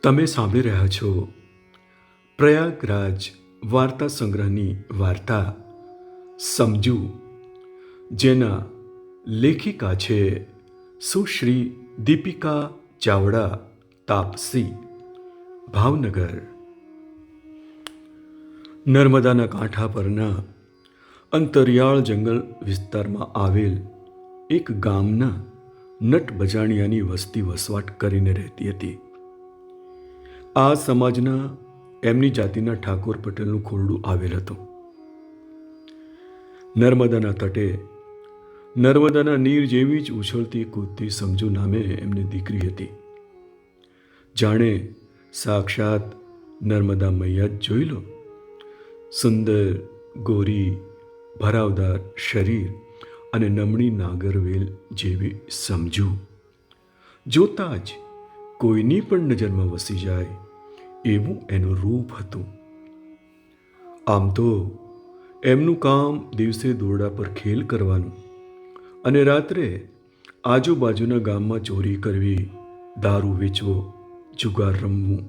તમે સાંભળી રહ્યા છો પ્રયાગરાજ વાર્તા સંગ્રહની વાર્તા સમજુ, જેના લેખિકા છે સુશ્રી દીપિકા ચાવડા, તાપસી, ભાવનગર. નર્મદાના કાંઠા પરના અંતરિયાળ જંગલ વિસ્તારમાં આવેલ એક ગામના નટ બજાણિયાની વસ્તી વસવાટ કરીને રહેતી હતી. આ સમાજના એમની જાતિના ઠાકોર પટેલનું ખોરડું આવેલ હતું. નર્મદાના તટે નર્મદાના નીર જેવી જ ઉછળતી કૂદતી સમજુ નામે એમની દીકરી હતી. જાણે સાક્ષાત નર્મદા મૈયા જ જોઈ લો. સુંદર, ગોરી, ભરાવદાર શરીર અને નમણી નાગરવેલ જેવી સમજુ જોતા જ કોઈની પણ નજરમાં વસી જાય એવું એનું રૂપ હતું. આમ તો એમનું કામ દિવસે દોરડા પર ખેલ કરવાનું અને રાત્રે આજુબાજુના ગામમાં ચોરી કરવી, દારૂ વેચવો, જુગાર રમવું,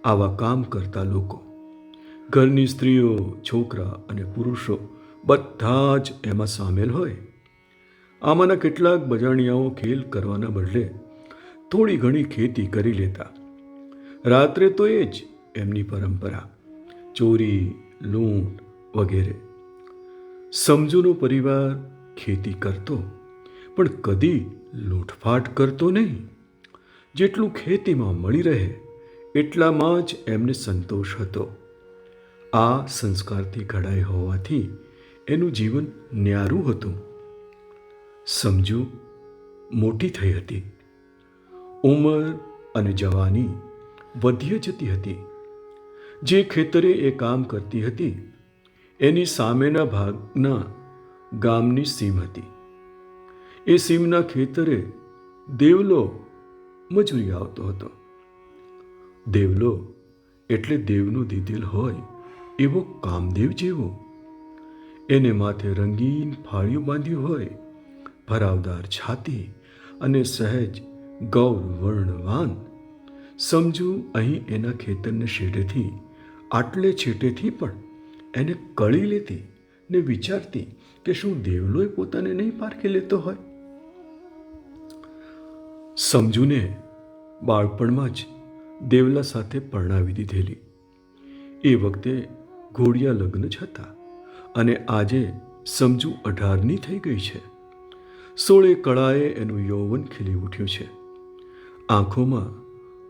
આવા કામ કરતા લોકો. ઘરની સ્ત્રીઓ, છોકરા અને પુરુષો બધા જ એમાં સામેલ હોય. આમાંના કેટલાક બજાણિયાઓ ખેલ કરવાના બદલે થોડી ઘણી ખેતી કરી લેતા. રાત્રે તો એ જ એમની પરંપરા, ચોરી, લૂંટ વગેરે. સમજુનો પરિવાર ખેતી કરતો, પણ કદી લૂંટફાટ કરતો નહીં. જેટલું ખેતીમાં મળી રહે એટલામાં જ એમને સંતોષ હતો. આ સંસ્કારથી ઘડાઈ હોવાથી એનું જીવન ન્યારું હતું. સમજુ મોટી થઈ હતી. ઉંમર અને જવાની વધી જતી હતી. જે ખેતરે એ કામ કરતી હતી એની સામેના ભાગના ગામની સીમ હતી. એ સીમના ખેતરે દેવલો મજૂરી આવતો હતો. દેવલો એટલે દેવનું દીધેલ હોય એવો કામદેવ જેવો. એને માથે રંગીન ફાળિયું બાંધ્યું હોય, ભરાવદાર છાતી અને સહેજ ગૌરવર્ણવાન. સમજુ અહીં એના ખેતરને શેઢેથી આટલે છેટેથી પણ એને કળી લેતી ને વિચારતી કે શું દેવલોય પોતાને નહીં પારખી લેતો હોય. સમજુને બાળપણમાં જ દેવલા સાથે પરણાવી દીધેલી. એ વખતે ઘોડિયા લગ્ન જ હતા અને આજે સમજુ 18ની થઈ ગઈ છે. 16 કળાએ એનું યૌવન ખીલી ઉઠ્યું છે. આંખોમાં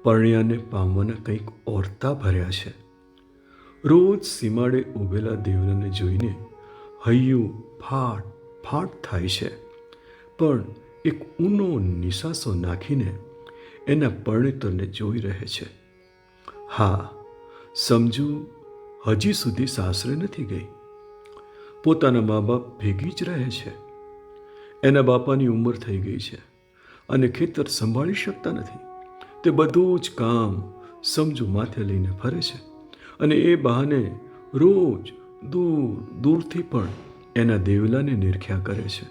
પરણ્યાને પામવાના કંઈક ઓરતા ભર્યા છે. રોજ સીમાડે ઊભેલા દેવલાને જોઈને હૈયું ફાટ ફાટ થાય છે, પણ એક ઊનો નિસાસો નાખીને એના પરણિતરને જોઈ રહે છે. હા, સમજુ હજી સુધી સાસરે નથી ગઈ. પોતાના મા બાપ ભેગી જ રહે છે. એના બાપાની ઉંમર થઈ ગઈ છે અને ખેતર સંભાળી શકતા નથી. તે બધું જ કામ સમજુ માથે લઈને ફરે છે અને એ બહાને રોજ દૂર દૂરથી પણ એના દેવલાને નિરખ્યા કરે છે.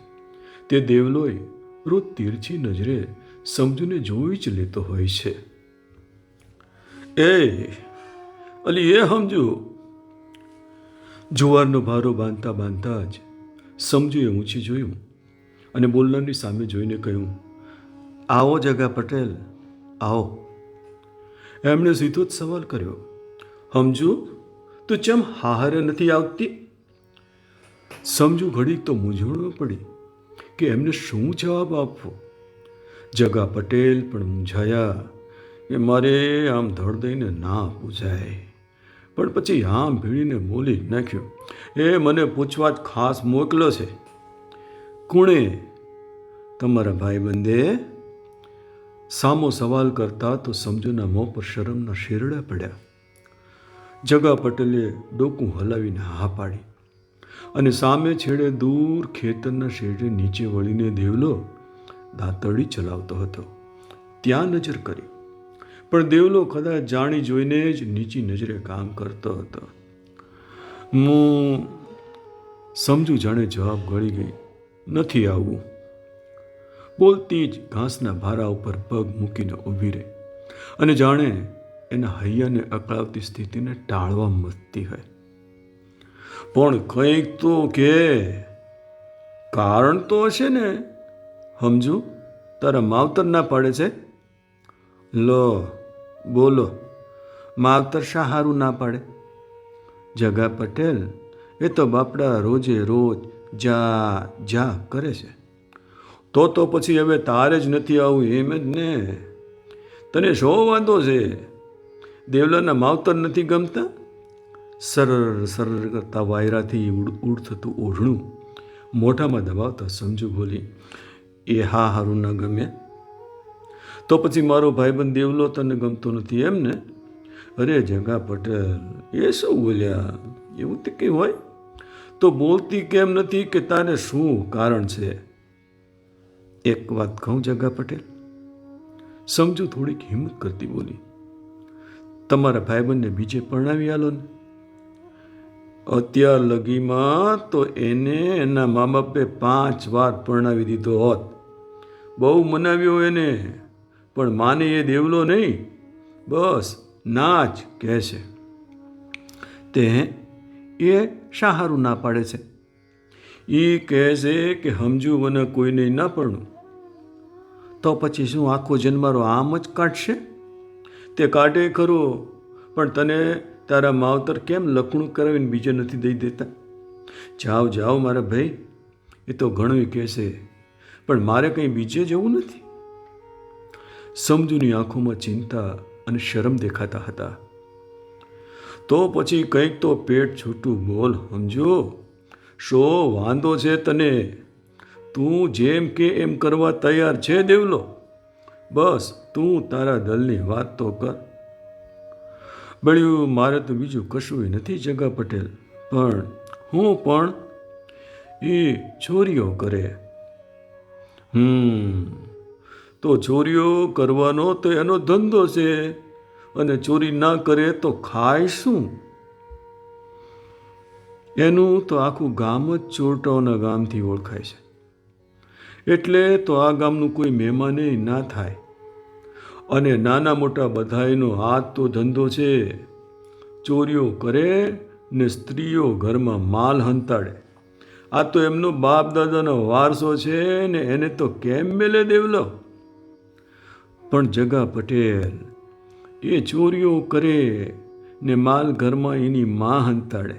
તે દેવલોય રોજ તીરછી નજરે સમજુને જોઈ જ લેતો હોય છે. અલી એ સમજુ. જુવારનો ભારો બાંધતા બાંધતા જ સમજુએ ઊંચી જોયું અને બોલનારની સામે જોઈને કહ્યું, આવો જગા પટેલ, આવો. એમણે સીધો જ સવાલ કર્યો, સમજુ તું ચમ હારે નથી આવતી? સમજુ ઘડીક તો મૂંઝવણમાં પડી કે એમને શું જવાબ આપવો. જગા પટેલ પણ મૂંઝાયા કે મારે આમ ધડ દઈને ના પૂછાય. પણ પછી આમ ભીડીને બોલી નાખ્યું, એ મને પૂછવા જ ખાસ મોકલો છે. કોણે? તમારા ભાઈબંધે. સામો સવાલ કરતા તો સમજુના મોં પર શરમના શેરડા પડ્યા. જગા પટેલે ડોકું હલાવીને હા પાડી અને સામે છેડે દૂર ખેતરના શેઢે નીચે વળીને દેવલો દાંતરડી ચલાવતો હતો ત્યાં નજર કરી. પણ દેવલો કદાચ જાણી જોઈને જ નીચી નજરે કામ કરતો હતો. સમજુ જાણે જવાબ ગળી ગઈ, નથી આવવું. બોલતી જ ઘાસના ભારા ઉપર પગ મૂકીને ઊભી રહી અને જાણે એના હૈયાને અકળાવતી સ્થિતિને ટાળવા મથતી હોય. પણ કંઈક તો કે કારણ તો હશે ને. સમજુ તારા માવતર ના પાડે છે. લો બોલો, માવતર શા હારું ના પાડે? જગા પટેલ, એ તો બાપડા રોજે રોજ જા જા કરે છે. તો પછી હવે તારે જ નથી આવું એમ જ ને. તને શો વાંધો છે? દેવલાના માવતર નથી ગમતા? સરર કરતા વાયરાથી ઉડ થતું ઓઢણું મોઢામાં દબાવતા સમજુ બોલી, એ હા હારું ન ગમે તો પછી મારો ભાઈબંધ દેવલો તને ગમતો નથી એમ ને? અરે જગા પટેલ, એ શું બોલ્યા? એવું તે કંઈ હોય તો બોલતી કેમ નથી કે તારે શું કારણ છે? એક વાત કહું જગા પટેલ, સમજુ થોડીક હિંમત કરતી બોલી, તમારા ભાઈબંધને બીજે પરણાવી આલો ને. અત્યાર લગીમાં તો એને એના મા બાપે 5 વાર પરણાવી દીધો હોત. બહુ મનાવ્યો એને, પણ માને એ દેવલો નહીં, બસ ના જ કહે છે. તે એ શા હારું ના પાડે છે? એ કહે છે કે સમજુ મને કોઈને ના પરણું. તો પછી શું આખો જન્મારો આમ જ કાઢશે? તે કાઢે ખરો, પણ તને તારા માવતર કેમ લખણું કરાવીને બીજે નથી દઈ દેતા? જાઓ જાઓ મારા ભાઈ, એ તો ઘણું કહેશે, પણ મારે કંઈ બીજે જવું નથી. સમજુની આંખોમાં ચિંતા અને શરમ દેખાતા હતા. તો પછી કંઈક તો પેટ છૂટું બોલ સમજો. શો વાંધો છે તને? તું જેમ કે એમ કરવા તૈયાર છે દેવલો. બસ તું તારા દલની વાત તો કર. બળ્યું મારે તો બીજું કશું નથી જગા પટેલ, પણ એ ચોરીઓ કરે. તો ચોરીઓ કરવાનો તો એનો ધંધો છે, અને ચોરી ના કરે તો ખાય શું? એનું તો આખું ગામ જ ચોરટાઓના ગામથી ઓળખાય છે. એટલે તો આ ગામનું કોઈ મહેમાન ના થાય. અને નાના મોટા બધાયનો હાથ તો ધંધો છે. ચોરીઓ કરે ને સ્ત્રીઓ ઘરમાં માલ હંતાડે. આ તો એમનો બાપ દાદાનો વારસો છે ને, એને તો કેમ મેલે દેવલો? પણ જગા પટેલ, એ ચોરીઓ કરે ને માલ ઘરમાં એની માં હંતાડે,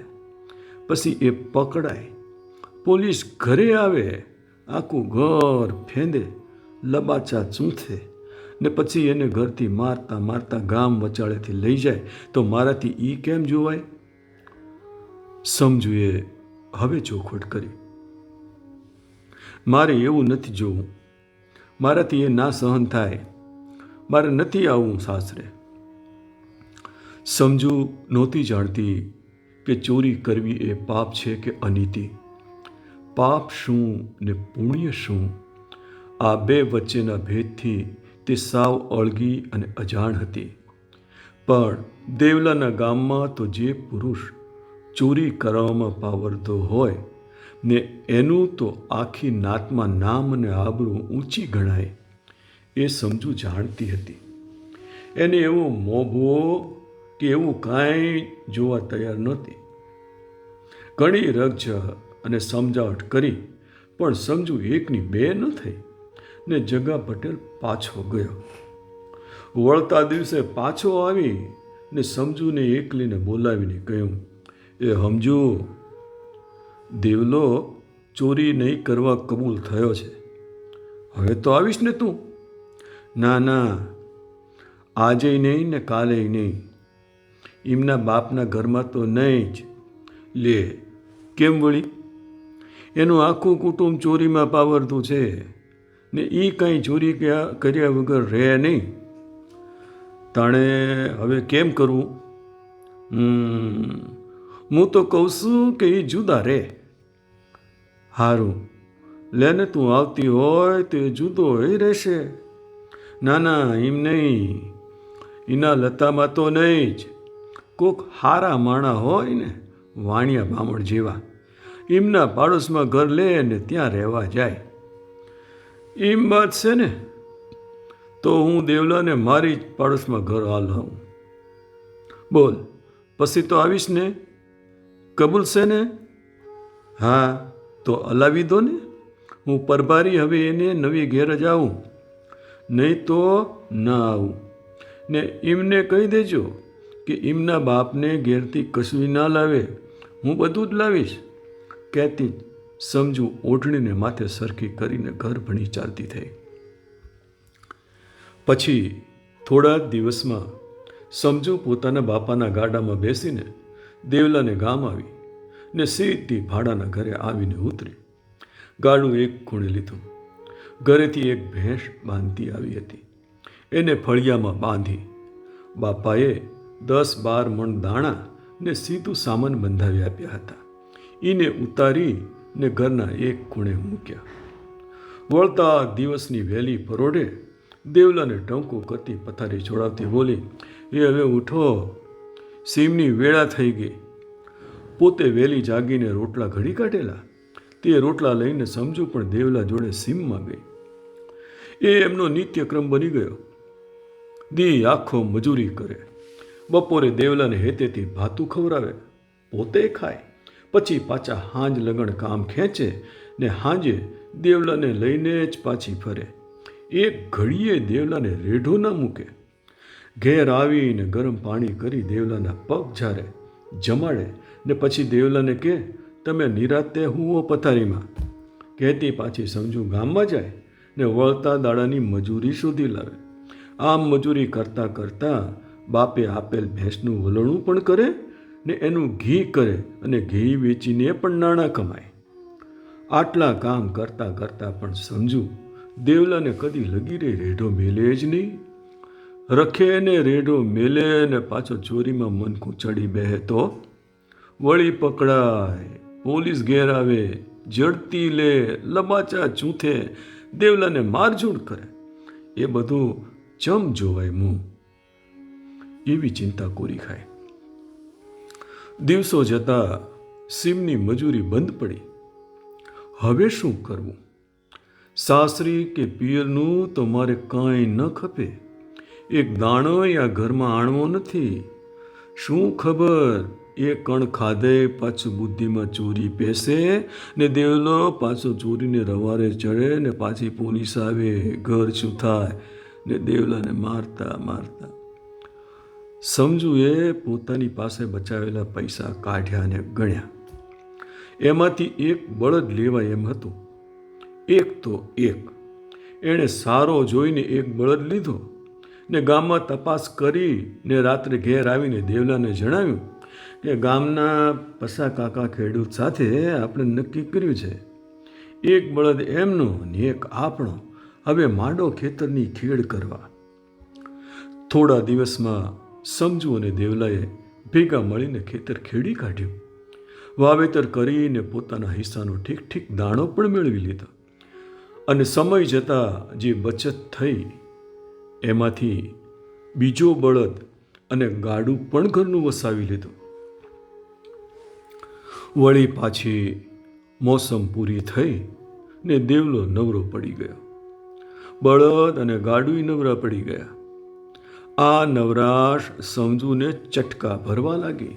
પછી એ પકડાય, પોલીસ ઘરે આવે, આખું ઘર ફેંદે, લબાચા ચૂંથે ને પછી એને ઘરથી મારતા મારતા ગામ વચાળેથી લઈ જાય, તો મારાથી ઈ કેમ જોવાય? સમજુએ હવે ચોખવટ કરી, મારે એવું નથી જોવું, મારાથી એ ના સહન થાય, મારે નથી આવવું સાસરે. સમજુ નહોતી જાણતી કે ચોરી કરવી એ પાપ છે કે અનીતિ. પાપ શું ને પુણ્ય શું, આ બે વચ્ચેના ભેદથી તે સાવ અળગી અને અજાણ હતી. પણ દેવલાના ગામમાં તો જે પુરુષ ચોરી કરવામાં પાવરતો હોય ને એનું તો આખી નાતમાં નામ અને આબરૂ ઊંચી ગણાય, એ સમજુ જાણતી હતી. એને એવો મોભવો કે એવું કાંઈ જોવા તૈયાર નહોતી. ઘણી રગજ અને સમજાવટ કરી, પણ સમજુ એકની બે ન થઈ ને જગા પટેલ પાછો ગયો. વળતા દિવસે પાછો આવી ને સમજુને એકલીને બોલાવીને કહ્યું, એ સમજુ, દેવલો ચોરી નહીં કરવા કબૂલ થયો છે, હવે તો આવીશ ને તું? ના, આજે નહીં ને કાલે નહીં, એમના બાપના ઘરમાં તો નહીં જ. લે કેમ વળી? એનું આખું કુટુંબ ચોરીમાં પાવરતું છે ને એ કંઈ ચોરી કર્યા વગર રહે નહીં. તાણે હવે કેમ કરવું? હું તો કહું છું કે એ જુદા રહે. હારું, લેને તું આવતી હોય તો એ જુદો એ રહેશે. ના એમ નહીં, એના લતામાં તો નહીં જ. કોક હારા માણા હોય ને, વાણિયા બામણ જેવા, એમના પાડોશમાં ઘર લે ને ત્યાં રહેવા જાય. એમ વાત છે ને, તો હું દેવલાને મારી જ પાડોશમાં ઘર હાલાવું. બોલ, પછી તો આવીશ ને? કબૂલ છે ને? હા, તો હલાવી દો ને. હું પરભારી હવે એને નવી ઘેર જ આવું, નહીં તો ના આવું. ને એમને કહી દેજો કે એમના બાપને ઘેરથી કશું ના લાવે, હું બધું જ લાવીશ. કહેતી જ સમજુ ઓઢણીને માથે સરખી કરીને ઘર ભણી ચાલતી થઈ. પછી થોડા જ દિવસમાં સમજુ પોતાના બાપાના ગાડામાં બેસીને દેવલાને ગામ આવી ને સીધી ભાડાના ઘરે આવીને ઉતરી. ગાડું એક ખૂણે લીધું. ઘરેથી એક ભેંસ બાંધતી આવી હતી, એને ફળિયામાં બાંધી. બાપાએ 10-12 મણ દાણા ને સીધું સામાન બંધાવી આપ્યા હતા. એને ઉતારી ને ઘરના એક ખૂણે મૂક્યા. વળતા દિવસની વહેલી પરોઢે દેવલાને ટંકો કરતી પથારી છોડાવતી બોલી, એ હવે ઉઠો, સીમની વેળા થઈ ગઈ. પોતે વહેલી જાગીને રોટલા ઘડી કાઢેલા. તે રોટલા લઈને સમજુ પણ દેવલા જોડે સીમમાં ગઈ. એ એમનો નિત્યક્રમ બની ગયો. દી આખો મજૂરી કરે. બપોરે દેવલાને હેતેથી ભાતું ખવડાવે, પોતે ખાય. પછી પાછા હાંજ લગણ કામ ખેંચે ને હાંજે દેવલાને લઈને જ પાછી ફરે. એક ઘડીએ દેવલાને રેઢો ના મૂકે. ઘેર આવીને ગરમ પાણી કરી દેવલાના પગ ઝારે, જમાડે ને પછી દેવલાને કહે, તમે નિરાતે હુંઓ પથારીમાં. કહેતી પાછી સમજુ ગામમાં જાય ને વળતા દાડાની મજૂરી શોધી લાવે. આમ મજૂરી કરતાં કરતાં બાપે આપેલ ભેંસનું વલણું પણ કરે ને એનું ઘી કરે અને ઘી વેચીને પણ નાણાં કમાય. આટલા કામ કરતાં કરતાં પણ સમજુ દેવલાને કદી લગીરે રેઢો મેલે જ નહીં. રખે ને રેઢો મેલે ને પાછો ચોરીમાં મનકું ચડી બેહે તો વળી પકડાય, પોલીસ ઘેર આવે, જડતી લે, લબાચા ચૂંથે, દેવલાને મારઝૂડ કરે. એ બધું ચમ જોવાય મું? એવી ચિંતા કોરી ખાય. દિવસો જતા સીમની મજૂરી બંધ પડી. હવે શું કરવું? સાસરી કે પિયરનું તો મારે કાંઈ ન ખપે. એક દાણો આ ઘરમાં આણવો નથી. શું ખબર એ કણ ખાધે પાછું બુદ્ધિમાં ચોરી પેસે ને દેવલો પાછો ચોરીને રવારે ચડે ને પાછી પોલીસ આવે, ઘર શું થાય ને દેવલાને મારતા મારતા. સમજુએ પોતાની પાસે બચાવેલા પૈસા કાઢ્યા ને ગણ્યા. એમાંથી એક બળદ લેવાય એમ હતું. એક તો એક. એણે સારો જોઈને એક બળદ લીધો ને ગામમાં તપાસ કરી ને રાત્રે ઘેર આવીને દેવલાને જણાવ્યું કે ગામના પસા કાકા ખેડૂત સાથે આપણે નક્કી કર્યું છે, એક બળદ એમનો ને એક આપણો. હવે માંડો ખેતરની ખેડ કરવા. થોડા દિવસમાં સમજુ અને દેવલાએ ભેગા મળીને ખેતર ખેડી કાઢ્યું. વાવેતર કરીને પોતાના હિસ્સાનો ઠીક ઠીક દાણો પણ મેળવી લીધો. અને સમય જતાં જે બચત થઈ એમાંથી બીજો બળદ અને ગાડું પણ ઘરનું વસાવી લીધું. વળી પાછી મોસમ પૂરી થઈ ને દેવલો નવરો પડી ગયો. બળદ અને ગાડું નવરા પડી ગયા. આ નવરાશ સમજુને ચટકા ભરવા લાગી.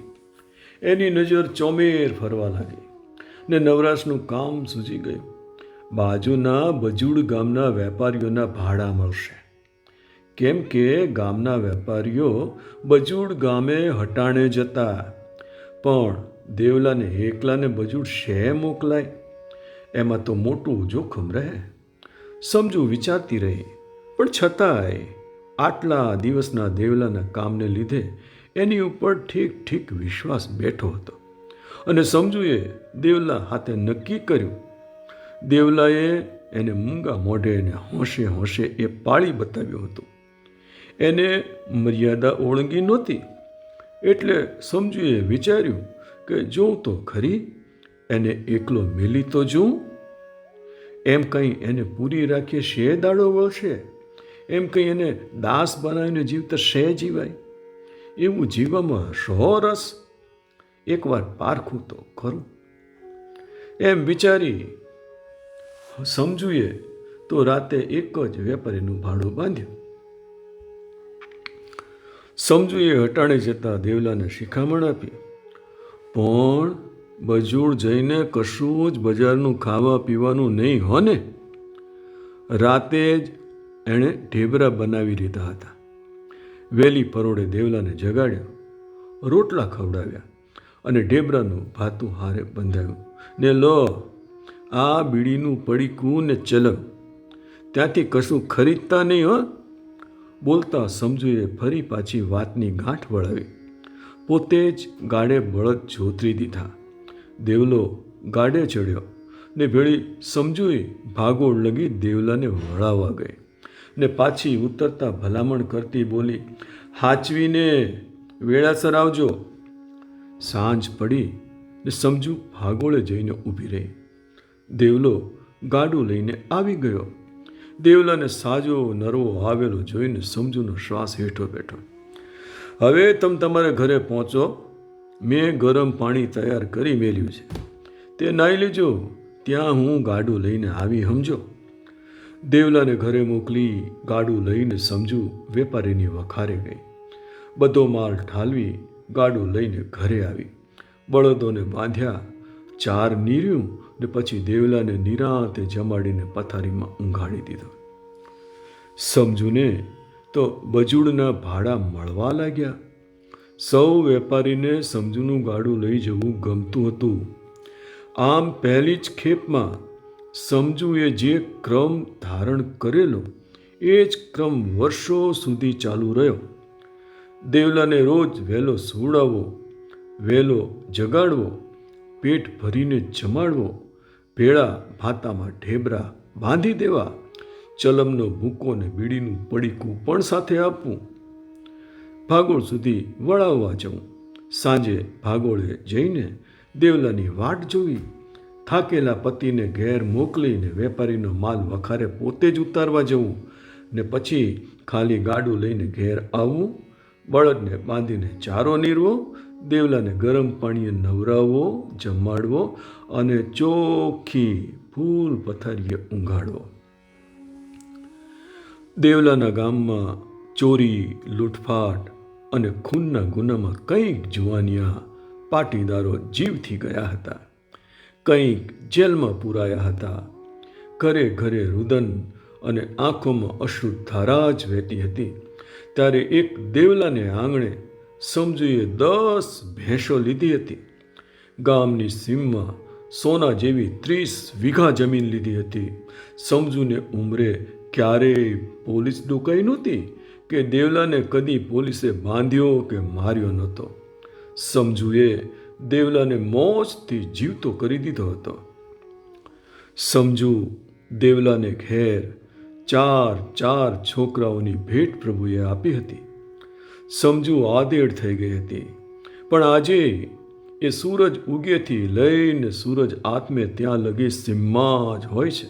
એની નજર ચોમેર ફરવા લાગી ને નવરાશનું કામ સૂજી ગયું. બાજુના બજુડ ગામના વેપારીઓના ભાડા મળશે. કેમ કે ગામના વેપારીઓ બજુડ ગામે હટાણે જતા. પણ દેવલાને એકલાને બજુડ શે મોકલાય? એમાં તો મોટું જોખમ રહે. સમજુ વિચારતી રહી. પણ છતાંય આટલા દિવસના દેવલાના કામને લીધે એની ઉપર ઠીક ઠીક વિશ્વાસ બેઠો હતો. અને સમજુએ દેવલા હાથે નક્કી કર્યું. દેવલાએ એને મૂંગા મોઢે અને હોંશે હોંશે એ પાળી બતાવ્યો હતો. એને મર્યાદા ઓળંગી નહોતી. એટલે સમજુએ વિચાર્યું કે જોઉં તો ખરી, એને એકલો મેલી તો જોઉં. એમ કંઈ એને પૂરી રાખીએ શે દાડો વળશે? એમ કંઈ એને દાસ બનાવીને જીવતા શે જીવાય? એવું જીવવામાં શો રસ? એકવાર પારખું તો ખરું. એમ વિચારી સમજુએ તો રાતે એક જ વેપારીનું ભાડું બાંધ્યું. સમજુએ હટાણે જતા દેવલાને શિખામણ આપી, પણ બજુળ જઈને કશું જ બજારનું ખાવા પીવાનું નહીં હો ને. રાતે જ એણે ઢેબરા બનાવી લીધા હતા. વહેલી પરોળે દેવલાને જગાડ્યો, રોટલા ખવડાવ્યા અને ઢેબરાનું ભાતું હારે બંધાવ્યું ને લો આ બીડીનું પડીકું ને ચલમ, ત્યાંથી કશું ખરીદતા નહીં હો. બોલતા સમજુએ ફરી પાછી વાતની ગાંઠ વળાવી. પોતે જ ગાડે બળદ જોતરી દીધા. દેવલો ગાડે ચડ્યો ને ભેળી સમજુએ ભાગોળ લગી દેવલાને વળાવવા ગઈ ને પાછી ઉતરતા ભલામણ કરતી બોલી, હાચવીને વેળાસર આવજો. સાંજ પડી ને સમજુ ભાગોળે જઈને ઊભી રહી. દેવલો ગાડું લઈને આવી ગયો. દેવલાને સાજો નરવો આવેલો જોઈને સમજુનો શ્વાસ હેઠો બેઠો. હવે તમે તમારા ઘરે પહોંચો, મેં ગરમ પાણી તૈયાર કરી મેલ્યું છે, તે નાહી લેજો, ત્યાં હું ગાડું લઈને આવી સમજો. દેવલાને ઘરે મોકલી ગાડું લઈને સમજુ વેપારીની વખારે ગઈ. બધો માલ ઠાલવી ગાડું લઈને ઘરે આવી. બળદોને બાંધ્યા, ચાર નીર્યું ને પછી દેવલાને નિરાંતે જમાડીને પથારીમાં ઊંઘાડી દીધો. સમજુને તો બજુડના ભાડા મળવા લાગ્યા. સૌ વેપારીને સમજુનું ગાડું લઈ જવું ગમતું હતું. આમ પહેલી જ ખેપમાં સમજુએ જે ક્રમ ધારણ કરેલો એ જ ક્રમ વર્ષો સુધી ચાલુ રહ્યો. દેવલાને રોજ વહેલો સુવડાવવો, વહેલો જગાડવો, પેટ ભરીને જમાડવો, ભેળા ભાતામાં ઢેબરા બાંધી દેવા, ચલમનો ભૂકો ને બીડીનું પડીકું પણ સાથે આપવું, ભાગોળ સુધી વળાવવા જવું, સાંજે ભાગોળે જઈને દેવલાની વાટ જોવી, થાકેલા પતિને ઘેર મોકલીને વેપારીનો માલ વખારે પોતે જ ઉતારવા જવું ને પછી ખાલી ગાડું લઈને ઘેર આવવું, બળદને બાંધીને ચારો નીરવો, દેવલાને ગરમ પાણીએ નવરાવવો, જમાડવો અને ચોખ્ખી ફૂલ પથારીએ ઊંઘાડવો. દેવલાના ગામમાં ચોરી, લૂંટફાટ અને ખૂનના ગુનામાં કંઈક જુવાનિયા પાટીદારો જીવથી ગયા હતા, કંઈક જેલમાં પૂરાયા હતા. ઘરે ઘરે રુદન અને આંખોમાં અશ્રુધારા જ વહેતી હતી. ત્યારે એક દેવલાને આંગણે સમજુએ 10 ભેંસો લીધી હતી. ગામની સીમમાં સોના જેવી 30 વીઘા જમીન લીધી હતી. સમજુને ઉંમરે ક્યારેય પોલીસ ડુકાઈ નહોતી કે દેવલાને કદી પોલીસે બાંધ્યો કે માર્યો નહોતો. સમજુએ દેવલાને મોજથી જીવતો કરી દીધો હતો. સમજુ દેવલાને ઘેર 4 છોકરાઓની ભેટ પ્રભુએ આપી હતી. સમજુ આધેડ થઈ ગઈ હતી, પણ આજે એ સૂરજ ઉગેથી લઈને સૂરજ આત્મે ત્યાં લગી સીમમાં જ હોય છે.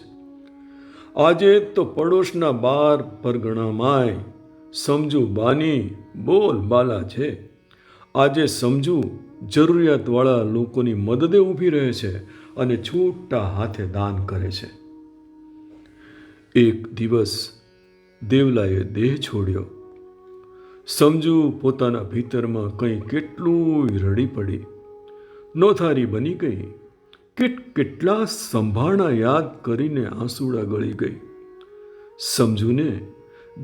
આજે તો પડોશના 12 પરગણામાંય સમજુ બાની બોલબાલા છે. આજે સમજુ જરૂરિયાતવાળા લોકોની મદદે ઊભી રહે છે અને છૂટા હાથે દાન કરે છે. એક દિવસ દેવલાએ દેહ છોડ્યો. સમજુ પોતાના ભીતરમાં કંઈ કેટલું રડી પડી, નોથારી બની ગઈ. કેટલા સંભાળના યાદ કરીને આંસુડા ગળી ગઈ. સમજુને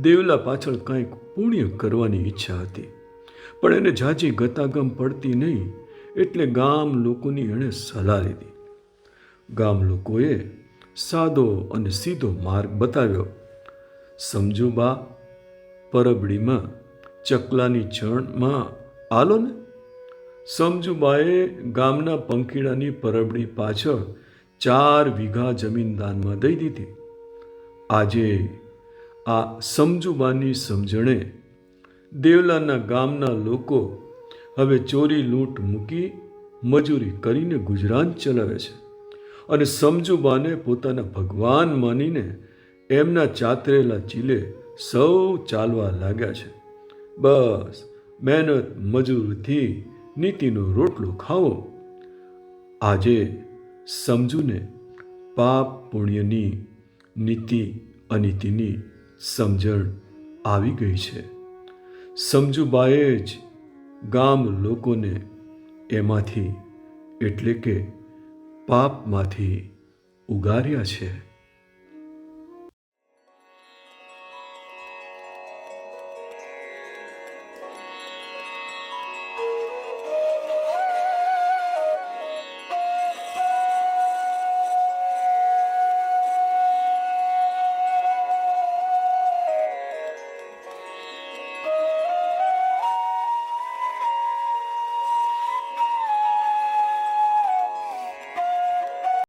દેવલા પાછળ કંઈક પુણ્ય કરવાની ઈચ્છા હતી, પણ એને ઝાઝી ગતાગમ પડતી નહીં, એટલે ગામ લોકોની એણે સલાહ લીધી. ગામ લોકોએ સાદો અને સીધો માર્ગ બતાવ્યો. સમજુબા, પરબડીમાં ચકલાની ચણમાં આલો ને. સમજુબાએ ગામના પંખીડાની પરબડી પાછળ 4 વીઘા જમીન દાનમાં દઈ દીધી. આજે આ સમજુબાની સમજણે દેવલાના ગામના લોકો હવે ચોરી લૂંટ મૂકી મજૂરી કરીને ગુજરાન ચલાવે છે અને સમજુબાને પોતાના ભગવાન માનીને એમના ચાતરેલા ચીલે સૌ ચાલવા લાગ્યા છે. બસ મહેનત મજૂરથી નીતિનો રોટલો ખાવો. આજે સમજુને પાપ પુણ્યની, નીતિ અનીતિની સમજણ આવી ગઈ છે. સમજુબાએ જ ગામ લોકોને એમાંથી એટલે કે પાપમાંથી ઉગાર્યા છે.